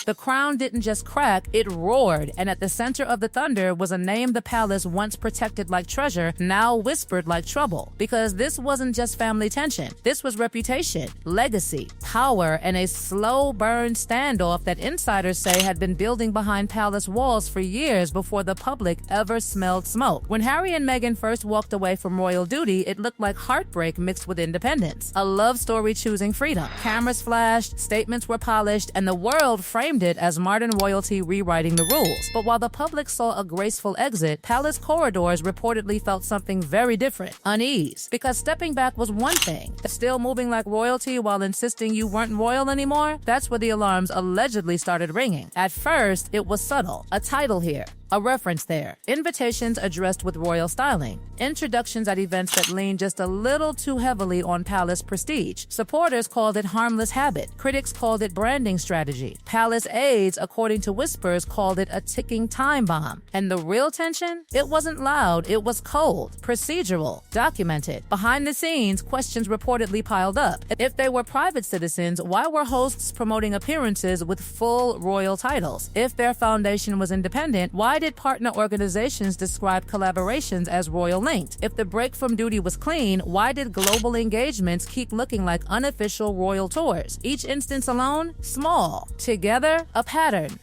The crown didn't just crack, it roared, and at the center of the thunder was a name the palace once protected like treasure, now whispered like trouble. Because this wasn't just family tension. This was reputation, legacy, power, and a slow burn standoff that insiders say had been building behind palace walls for years before the public ever smelled smoke. When Harry and Meghan first walked away from royal duty, it looked like heartbreak mixed with independence. A love story choosing freedom. Cameras flashed, statements were polished, and the world framed it as modern royalty rewriting the rules. But while the public saw a graceful exit, palace corridors reportedly felt something very different: unease. Because stepping back was one thing, still moving like royalty while insisting you weren't royal anymore, that's where the alarms allegedly started ringing. At first, it was subtle. A title here, a reference there, invitations addressed with royal styling, introductions at events that leaned just a little too heavily on palace prestige. Supporters called it harmless habit. Critics called it branding strategy. Palace aides, according to whispers, called it a ticking time bomb. And the real tension? It wasn't loud, it was cold, procedural, documented. Behind the scenes, questions reportedly piled up. If they were private citizens, why were hosts promoting appearances with full royal titles? If their foundation was independent, why did partner organizations describe collaborations as royal linked? If the break from duty was clean, why did global engagements keep looking like unofficial royal tours? Each instance alone, small. Together, a pattern.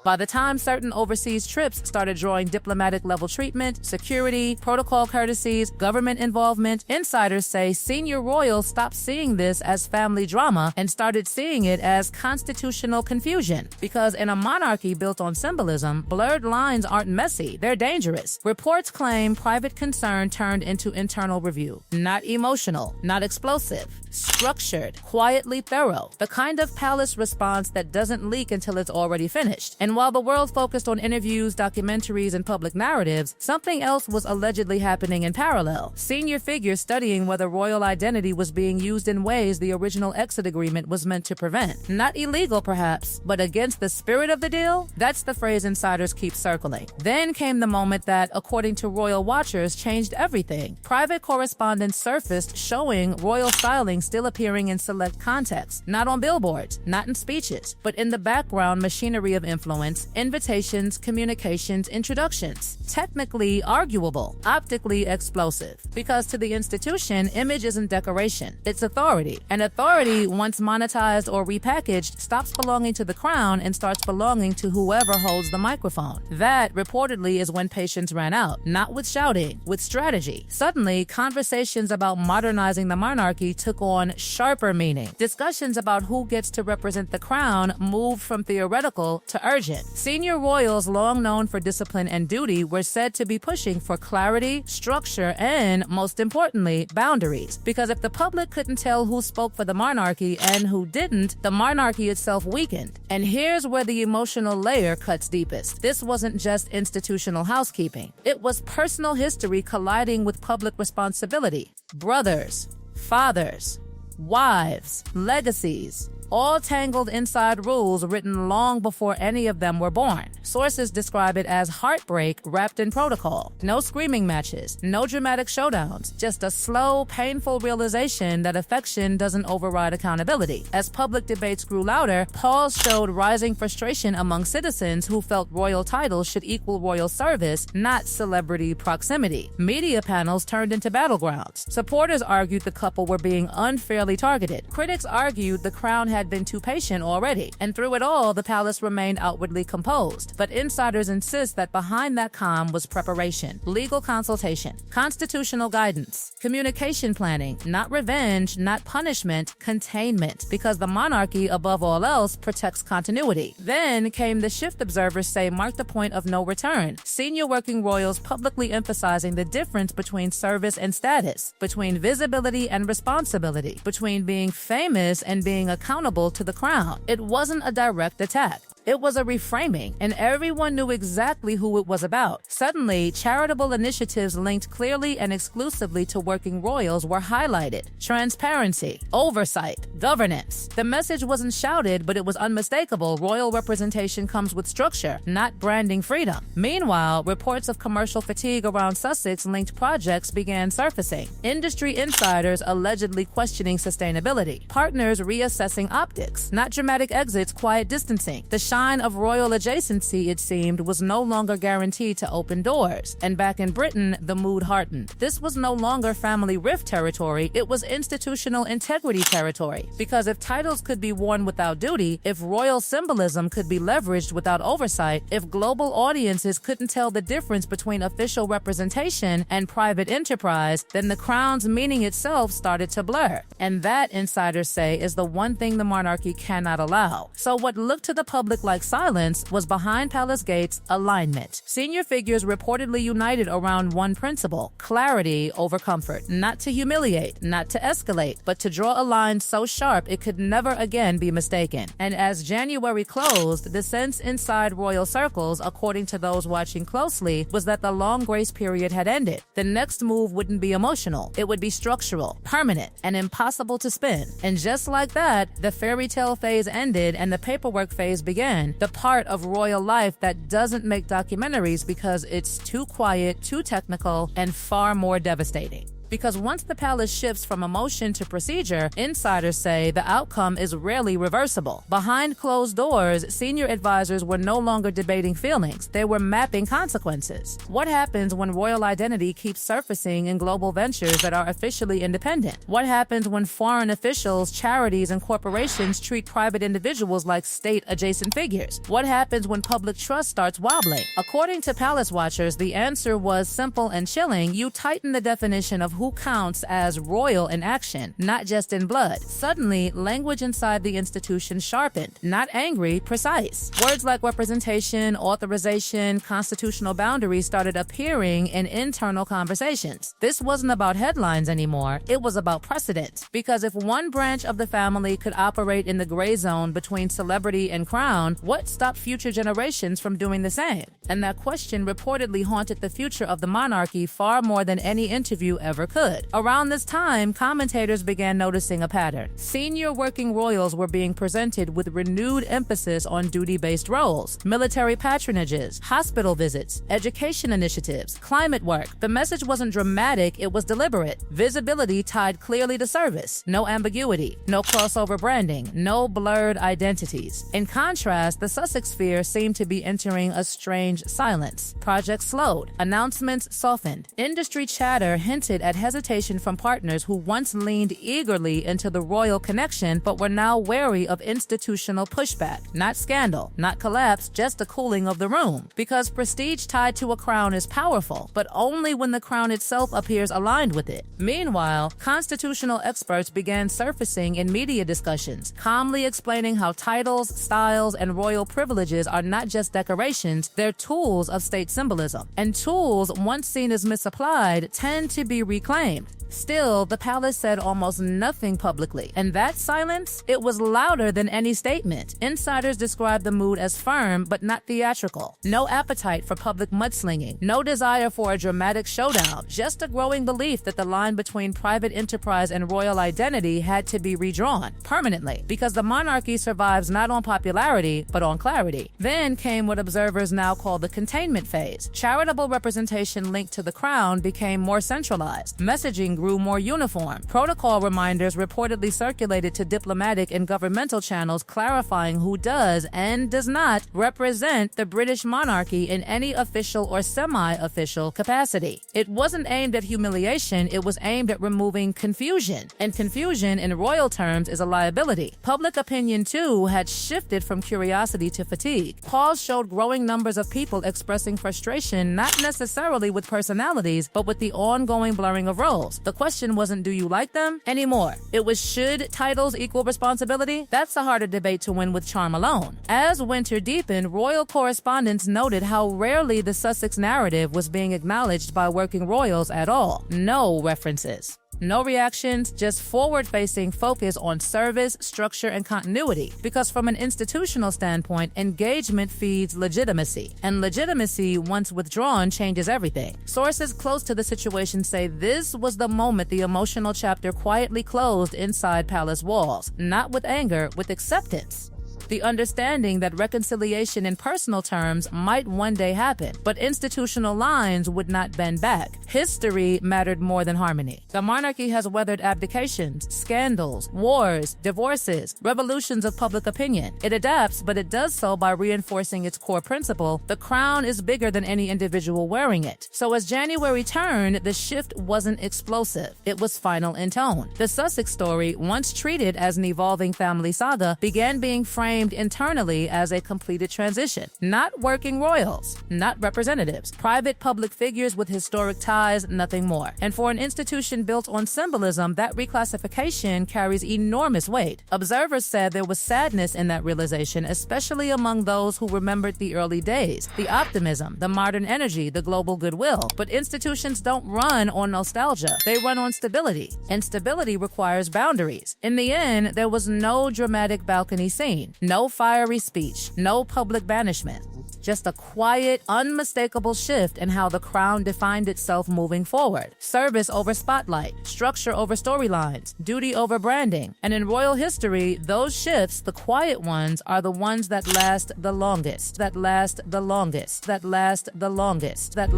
By the time certain overseas trips started drawing diplomatic-level treatment, security, protocol courtesies, government involvement, insiders say senior royals stopped seeing this as family drama and started seeing it as constitutional confusion. Because in a monarchy built on symbolism, blurred lines aren't messy, they're dangerous. Reports claim private concern turned into internal review. Not emotional, not explosive. Structured, quietly thorough. The kind of palace response that doesn't leak until it's already finished. And while the world focused on interviews, documentaries, and public narratives, something else was allegedly happening in parallel. Senior figures studying whether royal identity was being used in ways the original exit agreement was meant to prevent. Not illegal, perhaps, but against the spirit of the deal? That's the phrase insiders keep circling. Then came the moment that, according to royal watchers, changed everything. Private correspondence surfaced showing royal styling still appearing in select contexts, not on billboards, not in speeches, but in the background machinery of influence, invitations, communications, introductions. Technically arguable, optically explosive. Because to the institution, image isn't decoration, it's authority. And authority, once monetized or repackaged, stops belonging to the crown and starts belonging to whoever holds the microphone. That, reportedly, is when patience ran out. Not with shouting, with strategy. Suddenly, conversations about modernizing the monarchy took on sharper meaning. Discussions about who gets to represent the crown moved from theoretical to urgent. Senior royals, long known for discipline and duty, were said to be pushing for clarity, structure, and, most importantly, boundaries. Because if the public couldn't tell who spoke for the monarchy and who didn't, the monarchy itself weakened. And here's where the emotional layer cuts deepest. This wasn't just institutional housekeeping. It was personal history colliding with public responsibility. Brothers, fathers, wives, legacies, all tangled inside rules written long before any of them were born. Sources describe it as heartbreak wrapped in protocol. No screaming matches, no dramatic showdowns, just a slow, painful realization that affection doesn't override accountability. As public debates grew louder, polls showed rising frustration among citizens who felt royal titles should equal royal service, not celebrity proximity. Media panels turned into battlegrounds. Supporters argued the couple were being unfairly targeted. Critics argued the crown had been too patient already, and through it all, the palace remained outwardly composed. But insiders insist that behind that calm was preparation, legal consultation, constitutional guidance, communication planning, not revenge, not punishment, containment, because the monarchy, above all else, protects continuity. Then came the shift observers say marked the point of no return. Senior working royals publicly emphasizing the difference between service and status, between visibility and responsibility, between being famous and being accountable to the crown. It wasn't a direct attack. It was a reframing, and everyone knew exactly who it was about. Suddenly, charitable initiatives linked clearly and exclusively to working royals were highlighted. Transparency, oversight, governance. The message wasn't shouted, but it was unmistakable. Royal representation comes with structure, not branding freedom. Meanwhile, reports of commercial fatigue around Sussex-linked projects began surfacing. Industry insiders allegedly questioning sustainability. Partners reassessing optics. Not dramatic exits, quiet distancing. The shine of royal adjacency, it seemed, was no longer guaranteed to open doors. And back in Britain, the mood hardened. This was no longer family rift territory, it was institutional integrity territory. Because if titles could be worn without duty, if royal symbolism could be leveraged without oversight, if global audiences couldn't tell the difference between official representation and private enterprise, then the crown's meaning itself started to blur. And that, insiders say, is the one thing the monarchy cannot allow. So what looked to the public like silence was behind palace gates alignment. Senior figures reportedly united around one principle: clarity over comfort. Not to humiliate, not to escalate, but to draw a line so sharp it could never again be mistaken. And as January closed, the sense inside royal circles, according to those watching closely, was that the long grace period had ended. The next move wouldn't be emotional. It would be structural, permanent, and impossible to spin. And just like that, the fairy tale phase ended and the paperwork phase began, the part of royal life that doesn't make documentaries because it's too quiet, too technical, and far more devastating. Because once the palace shifts from emotion to procedure, insiders say the outcome is rarely reversible. Behind closed doors, senior advisors were no longer debating feelings. They were mapping consequences. What happens when royal identity keeps surfacing in global ventures that are officially independent? What happens when foreign officials, charities, and corporations treat private individuals like state-adjacent figures? What happens when public trust starts wobbling? According to palace watchers, the answer was simple and chilling. You tighten the definition of who counts as royal in action, not just in blood. Suddenly, language inside the institution sharpened, not angry, precise. Words like representation, authorization, constitutional boundaries started appearing in internal conversations. This wasn't about headlines anymore, it was about precedent. Because if one branch of the family could operate in the gray zone between celebrity and crown, what stopped future generations from doing the same? And that question reportedly haunted the future of the monarchy far more than any interview ever could. Around this time, commentators began noticing a pattern. Senior working royals were being presented with renewed emphasis on duty-based roles, military patronages, hospital visits, education initiatives, climate work. The message wasn't dramatic, it was deliberate. Visibility tied clearly to service. No ambiguity, no crossover branding, no blurred identities. In contrast, the Sussex sphere seemed to be entering a strange silence. Projects slowed, announcements softened. Industry chatter hinted at hesitation from partners who once leaned eagerly into the royal connection but were now wary of institutional pushback. Not scandal, not collapse, just a cooling of the room. Because prestige tied to a crown is powerful, but only when the crown itself appears aligned with it. Meanwhile, constitutional experts began surfacing in media discussions, calmly explaining how titles, styles, and royal privileges are not just decorations, they're tools of state symbolism. And tools, once seen as misapplied, tend to be reclaimed. Still, the palace said almost nothing publicly, and that silence, it was louder than any statement. Insiders described the mood as firm but not theatrical. No appetite for public mudslinging, no desire for a dramatic showdown, just a growing belief that the line between private enterprise and royal identity had to be redrawn permanently, because the monarchy survives not on popularity but on clarity. Then came what observers now call the containment phase. Charitable representation linked to the crown became more centralized. Messaging grew more uniform. Protocol reminders reportedly circulated to diplomatic and governmental channels clarifying who does and does not represent the British monarchy in any official or semi-official capacity. It wasn't aimed at humiliation, it was aimed at removing confusion. And confusion in royal terms is a liability. Public opinion, too, had shifted from curiosity to fatigue. Polls showed growing numbers of people expressing frustration not necessarily with personalities, but with the ongoing blurring of roles. The question wasn't do you like them anymore. It was should titles equal responsibility? That's a harder debate to win with charm alone. As winter deepened, royal correspondents noted how rarely the Sussex narrative was being acknowledged by working royals at all. No references. No reactions, just forward-facing focus on service, structure, and continuity. Because from an institutional standpoint, engagement feeds legitimacy. And legitimacy, once withdrawn, changes everything. Sources close to the situation say this was the moment the emotional chapter quietly closed inside palace walls. Not with anger, with acceptance. the understanding that reconciliation in personal terms might one day happen, but institutional lines would not bend back. History mattered more than harmony. The monarchy has weathered abdications, scandals, wars, divorces, revolutions of public opinion. It adapts, but it does so by reinforcing its core principle: the crown is bigger than any individual wearing it. So as January turned, the shift wasn't explosive. It was final in tone. The Sussex story, once treated as an evolving family saga, began being framed internally as a completed transition. Not working royals, not representatives, private public figures with historic ties, nothing more. And for an institution built on symbolism, that reclassification carries enormous weight. Observers said there was sadness in that realization, especially among those who remembered the early days, the optimism, the modern energy, the global goodwill. But institutions don't run on nostalgia. They run on stability. And stability requires boundaries. In the end, there was no dramatic balcony scene, no fiery speech, no public banishment. Just a quiet, unmistakable shift in how the crown defined itself moving forward. Service over spotlight, structure over storylines, duty over branding. And in royal history, those shifts, the quiet ones, are the ones that last the longest, that last the longest, that last the longest, that